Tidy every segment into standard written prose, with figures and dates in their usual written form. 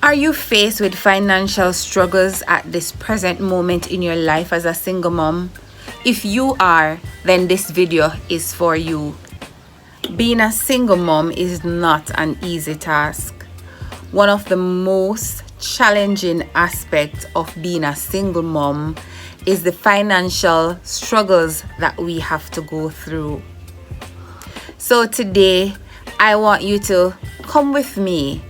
Are you faced with financial struggles at this present moment in your life as a single mom? If you are, then this video is for you. Being a single mom is not an easy task. One of the most challenging aspects of being a single mom is the financial struggles that we have to go through. So today, I want you to come with me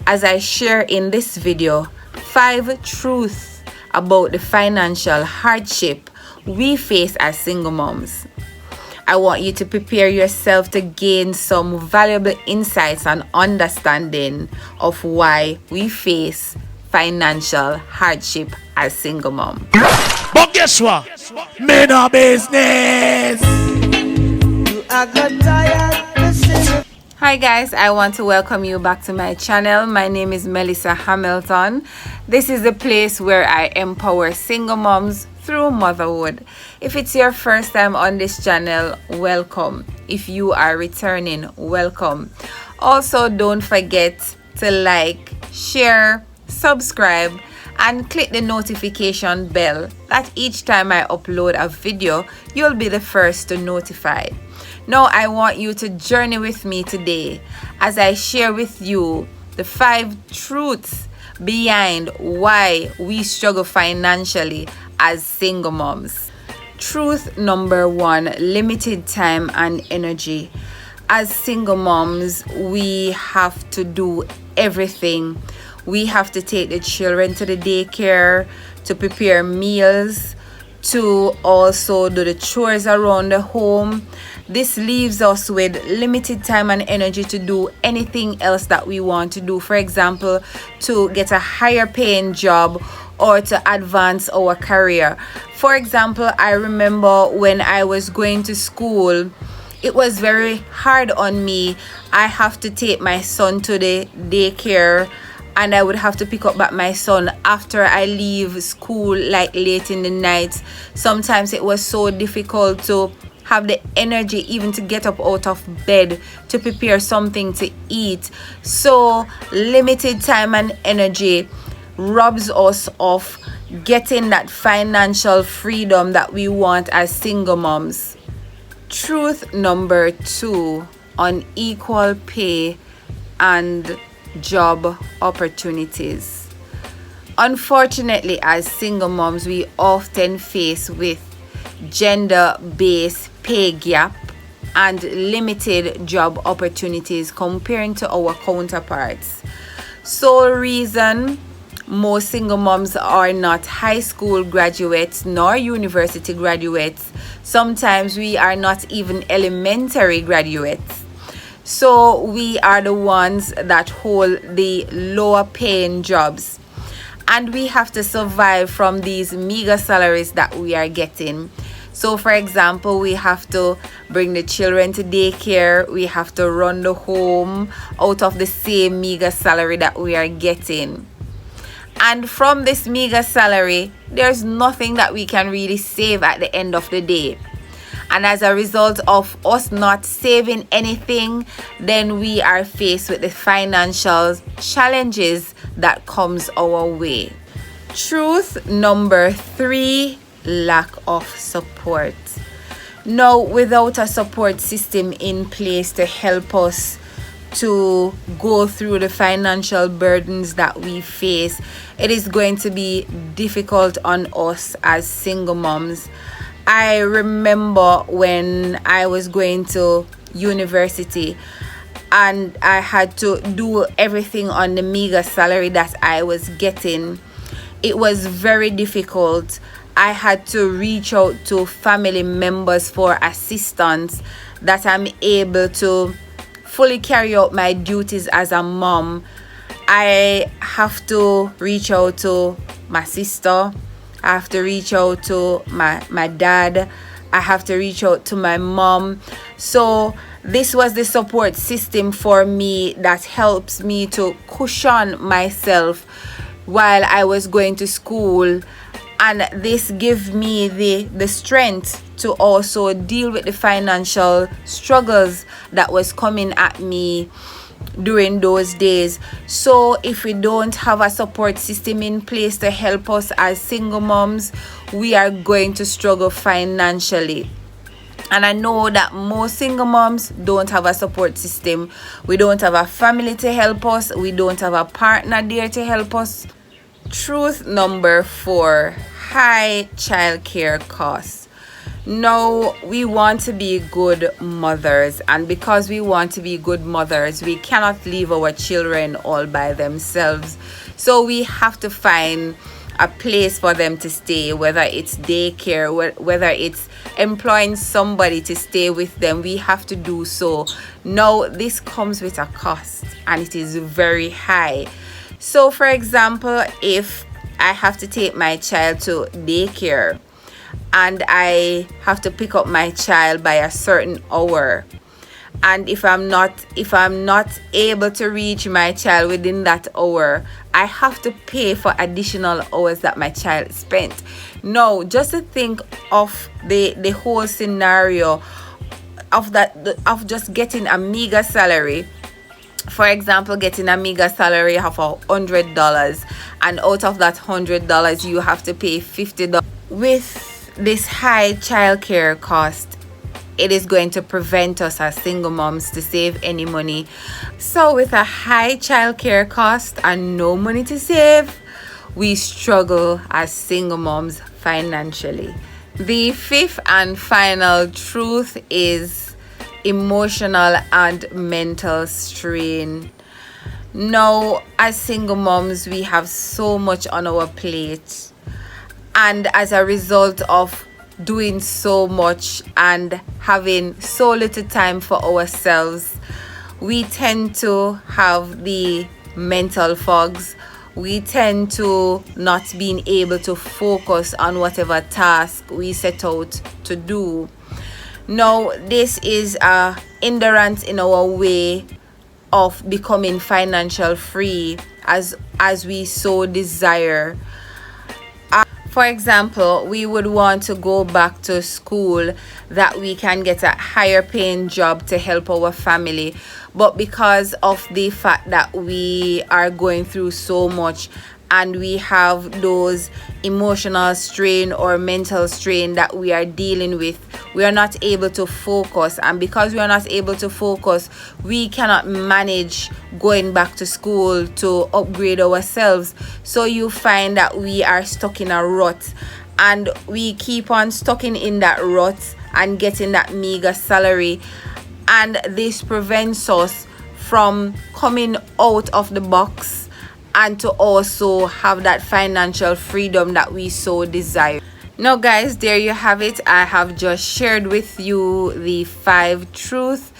as I share in this video 5 truths about the financial hardship we face as single moms. I want you to prepare yourself to gain some valuable insights and understanding of why we face financial hardship as single mom. But guess what? Men are business. I got tired listening. Hi guys, I want to welcome you back to my channel. My name is Melissa Hamilton. This is the place where I empower single moms through motherhood. If it's your first time on this channel, welcome. If you are returning, welcome. Also, don't forget to like, share, subscribe, and click the notification bell that each time I upload a video, you'll be the first to notify. Now, I want you to journey with me today as I share with you the 5 truths behind why we struggle financially as single moms. Truth number 1, limited time and energy. As single moms, we have to do everything. We have to take the children to the daycare, to prepare meals, to also do the chores around the home. This leaves us with limited time and energy to do anything else that we want to do. For example, to get a higher paying job or to advance our career. For example, I remember when I was going to school, it was very hard on me. I have to take my son to the daycare, and I would have to pick up back my son after I leave school, like late in the night. Sometimes it was so difficult to have the energy even to get up out of bed to prepare something to eat. So limited time and energy robs us of getting that financial freedom that we want as single moms. Truth number 2, unequal pay and job opportunities. Unfortunately, as single moms, we often face with gender-based pay gap and limited job opportunities comparing to our counterparts. Sole reason, most single moms are not high school graduates nor university graduates. Sometimes we are not even elementary graduates. So we are the ones that hold the lower paying jobs, and we have to survive from these meager salaries that we are getting. So for example, we have to bring the children to daycare, we have to run the home out of the same meager salary that we are getting. And from this meager salary, there's nothing that we can really save at the end of the day. And as a result of us not saving anything, then we are faced with the financial challenges that comes our way. Truth number 3, lack of support. Now, without a support system in place to help us to go through the financial burdens that we face, it is going to be difficult on us as single moms. I remember when I was going to university and I had to do everything on the meager salary that I was getting. It was very difficult. I had to reach out to family members for assistance that I'm able to fully carry out my duties as a mom. I have to reach out to my sister. I have to reach out to my dad. I have to reach out to my mom. So this was the support system for me that helps me to cushion myself while I was going to school. And this gives me the strength to also deal with the financial struggles that was coming at me during those days. So if we don't have a support system in place to help us as single moms, we are going to struggle financially. And I know that most single moms don't have a support system. We don't have a family to help us. We don't have a partner there to help us. Truth number 4, high childcare costs. Now, we want to be good mothers, and because we want to be good mothers, we cannot leave our children all by themselves. So we have to find a place for them to stay, whether it's daycare, whether it's employing somebody to stay with them. We have to do so. Now, this comes with a cost, and it is very high. So for example, if I have to take my child to daycare and I have to pick up my child by a certain hour, and if I'm not able to reach my child within that hour, I have to pay for additional hours that my child spent. No, just to think of the whole scenario of of just getting a meager salary. For example, getting a meager salary of $100, and out of that $100 you have to pay $50. With this high childcare cost, it is going to prevent us as single moms to save any money. So with a high childcare cost and no money to save, we struggle as single moms financially. The 5th and final truth is emotional and mental strain. Now, as single moms, we have so much on our plate, and as a result of doing so much and having so little time for ourselves, we tend to have the mental fogs. We tend to not being able to focus on whatever task we set out to do. Now, this is a hindrance in our way of becoming financial free as we so desire. For example, we would want to go back to school that we can get a higher paying job to help our family, but because of the fact that we are going through so much and we have those emotional strain or mental strain that we are dealing with, we are not able to focus. And because we are not able to focus, we cannot manage going back to school to upgrade ourselves. So you find that we are stuck in a rut, and we keep on stuck in that rut and getting that meager salary, and this prevents us from coming out of the box and to also have that financial freedom that we so desire. Now guys, there you have it. I have just shared with you the 5 truths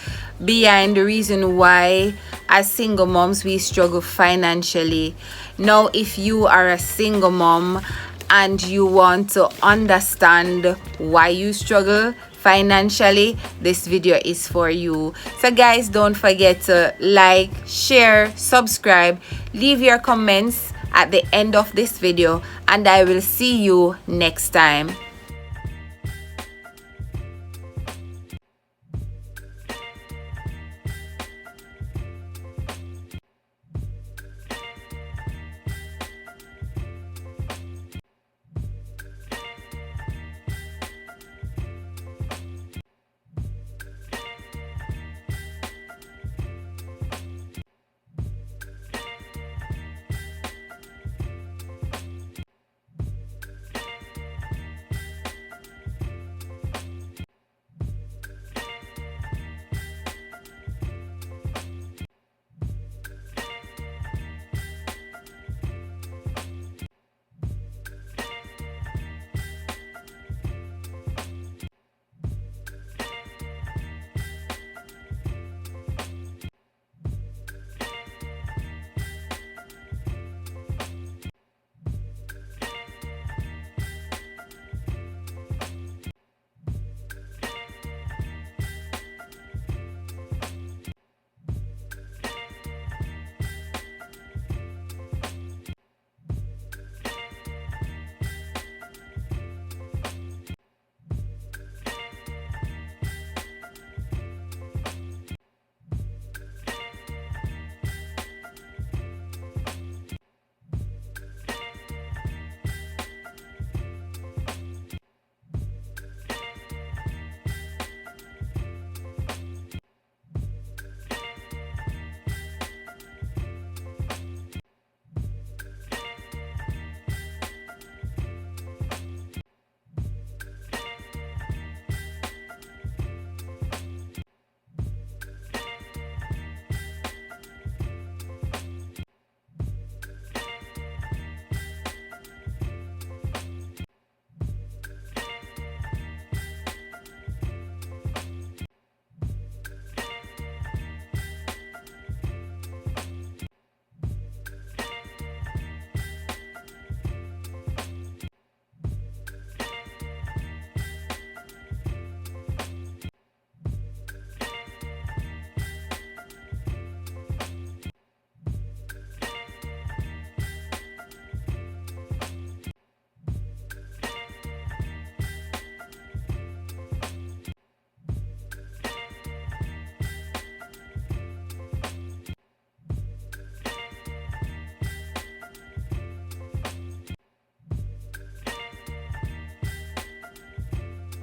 behind the reason why as single moms we struggle financially. Now, if you are a single mom and you want to understand why you struggle financially, this video is for you. So guys, don't forget to like, share, subscribe, leave your comments at the end of this video, and I will see you next time.